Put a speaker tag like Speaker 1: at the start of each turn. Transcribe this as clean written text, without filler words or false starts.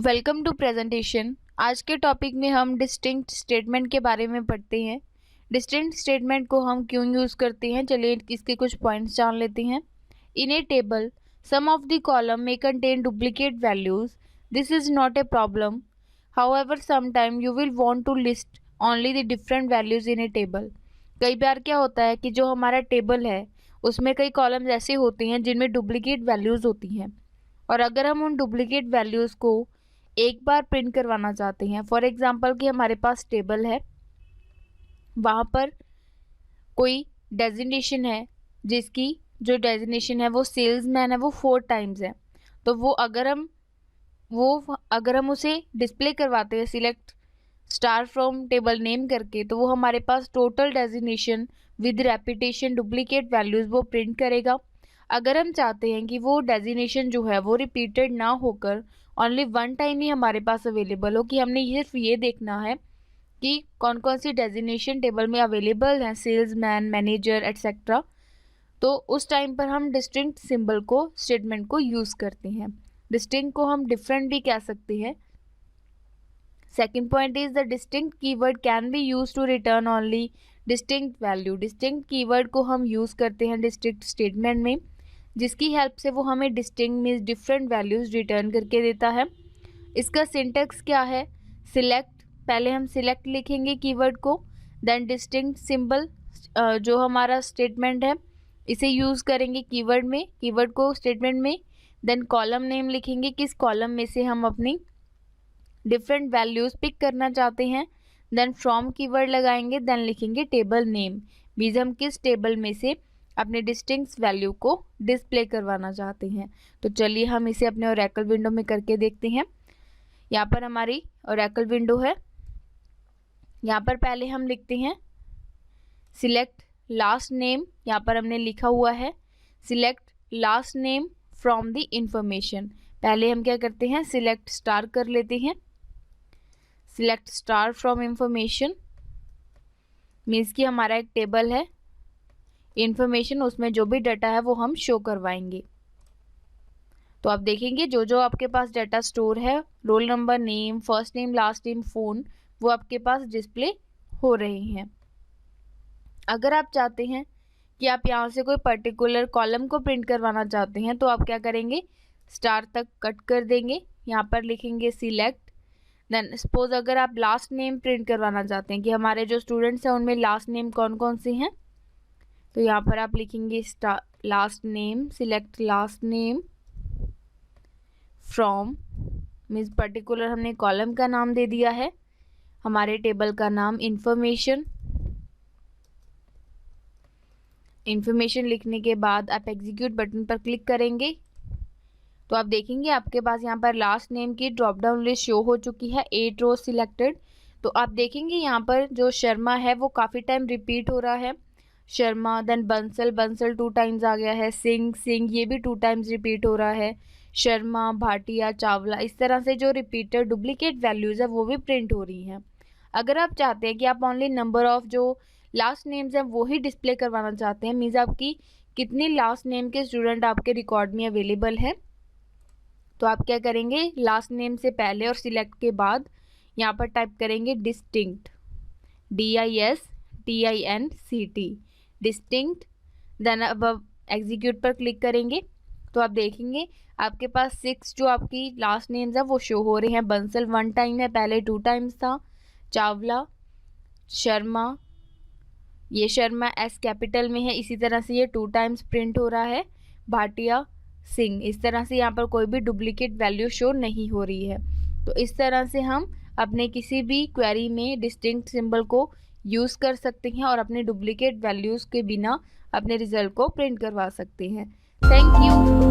Speaker 1: Welcome to presentation. आज के topic में हम डिस्टिंक्ट स्टेटमेंट के बारे में पढ़ते हैं। डिस्टिंक्ट स्टेटमेंट को हम क्यों यूज़ करते हैं, चलिए इसके कुछ पॉइंट्स जान लेते हैं। In a table some of the column may contain duplicate values. This is not a problem, however sometime you will want to list only the different values in a table. कई बार क्या होता है कि जो हमारा टेबल है उसमें कई कॉलम्स ऐसे होते हैं जिनमें डुप्लीकेट वैल्यूज़ होती हैं, और अगर हम उन डुप्लीकेट वैल्यूज़ को एक बार प्रिंट करवाना चाहते हैं, फॉर एग्जांपल कि हमारे पास टेबल है, वहाँ पर कोई डेजिग्नेशन है जिसकी जो डेजिग्नेशन है वो सेल्समैन है, वो 4 टाइम्स है, तो वो अगर हम उसे डिस्प्ले करवाते हैं select star from table name करके, तो वो हमारे पास total designation with repetition duplicate values वो प्रिंट करेगा। अगर हम चाहते हैं कि वो डेजिग्नेशन जो है वो रिपीटेड ना होकर ओनली 1 टाइम ही हमारे पास अवेलेबल हो, कि हमने सिर्फ ये देखना है कि कौन कौन सी डेजिग्नेशन टेबल में अवेलेबल हैं, सेल्समैन, मैनेजर एट्सेट्रा, तो उस टाइम पर हम डिस्टिंक्ट सिंबल को स्टेटमेंट को यूज़ करते हैं। डिस्टिंक्ट को हम डिफरेंट भी कह सकते हैं। Second point is the distinct keyword can be use to return only distinct value. Distinct keyword को हम यूज़ करते हैं डिस्टिंक्ट स्टेटमेंट में, जिसकी हेल्प से वो हमें distinct means different values return करके देता है। इसका सिंटेक्स क्या है? सिलेक्ट, पहले हम सिलेक्ट लिखेंगे कीवर्ड को, देन डिस्टिंक्ट सिंबल जो हमारा स्टेटमेंट है इसे यूज़ करेंगे कीवर्ड में, कीवर्ड को स्टेटमेंट में, देन कॉलम नेम लिखेंगे, किस कॉलम में से हम अपनी डिफरेंट वैल्यूज़ पिक करना चाहते हैं, देन फ्रॉम कीवर्ड लगाएंगे, देन लिखेंगे टेबल नेम, मीन्स हम किस टेबल में से अपने डिस्टिंक्ट वैल्यू को डिस्प्ले करवाना चाहते हैं। तो चलिए हम इसे अपने ओरेकल विंडो में करके देखते हैं। यहाँ पर हमारी ओरेकल विंडो है। यहाँ पर पहले हम लिखते हैं सिलेक्ट लास्ट नेम, यहाँ पर हमने लिखा हुआ है select last name from the information. पहले हम क्या करते हैं, सिलेक्ट स्टार कर लेते हैं, select star from information, means कि हमारा एक टेबल है इंफॉर्मेशन, उसमें जो भी डाटा है वो हम शो करवाएंगे। तो आप देखेंगे जो जो आपके पास डाटा स्टोर है, roll number, name, first name, last name, phone, वो आपके पास डिस्प्ले हो रहे हैं। अगर आप चाहते हैं कि आप यहाँ से कोई पर्टिकुलर कॉलम को प्रिंट करवाना चाहते हैं, तो आप क्या करेंगे, स्टार तक कट कर देंगे, यहाँ पर लिखेंगे सिलेक्ट, देन सपोज अगर आप लास्ट नेम प्रिंट करवाना चाहते हैं कि हमारे जो स्टूडेंट्स हैं उनमें लास्ट नेम कौन कौन से हैं, तो यहाँ पर आप लिखेंगे star last name, select last name from, means particular हमने कॉलम का नाम दे दिया है, हमारे टेबल का नाम इंफॉर्मेशन। इंफॉर्मेशन लिखने के बाद आप एग्जीक्यूट बटन पर क्लिक करेंगे, तो आप देखेंगे आपके पास यहाँ पर लास्ट नेम की ड्रॉप डाउन लिस्ट शो हो चुकी है, 8 रो सिलेक्टेड। तो आप देखेंगे यहाँ पर जो शर्मा है वो काफ़ी टाइम रिपीट हो रहा है, शर्मा, देन बंसल, बंसल 2 टाइम्स आ गया है, सिंह, सिंह ये भी 2 टाइम्स रिपीट हो रहा है, शर्मा, भाटिया, चावला, इस तरह से जो रिपीटेड डुप्लीकेट वैल्यूज़ है वो भी प्रिंट हो रही हैं। अगर आप चाहते हैं कि आप ओनली नंबर ऑफ जो लास्ट नेम्स हैं वो ही डिस्प्ले करवाना चाहते हैं, मीन्स आपकी कितनी लास्ट नेम के स्टूडेंट आपके रिकॉर्ड में अवेलेबल है, तो आप क्या करेंगे, लास्ट नेम से पहले और सिलेक्ट के बाद यहाँ पर टाइप करेंगे डिस्टिंक्ट, DISTINCT, डिस्टिंक्ट, देन अब एग्जीक्यूट पर क्लिक करेंगे, तो आप देखेंगे आपके पास 6 जो आपकी लास्ट नेम्स है वो शो हो रहे हैं। बंसल 1 टाइम है, पहले 2 टाइम्स था, चावला, शर्मा, ये शर्मा एस कैपिटल में है, इसी तरह से ये 2 टाइम्स प्रिंट हो रहा है, भाटिया, सिंह, इस तरह से यहाँ पर कोई भी डुप्लीकेट वैल्यू शो नहीं हो रही है। तो इस तरह से हम अपने किसी भी क्वेरी में डिस्टिंक्ट सिंबल को यूज़ कर सकते हैं और अपने डुप्लीकेट वैल्यूज़ के बिना अपने रिजल्ट को प्रिंट करवा सकते हैं। Thank you.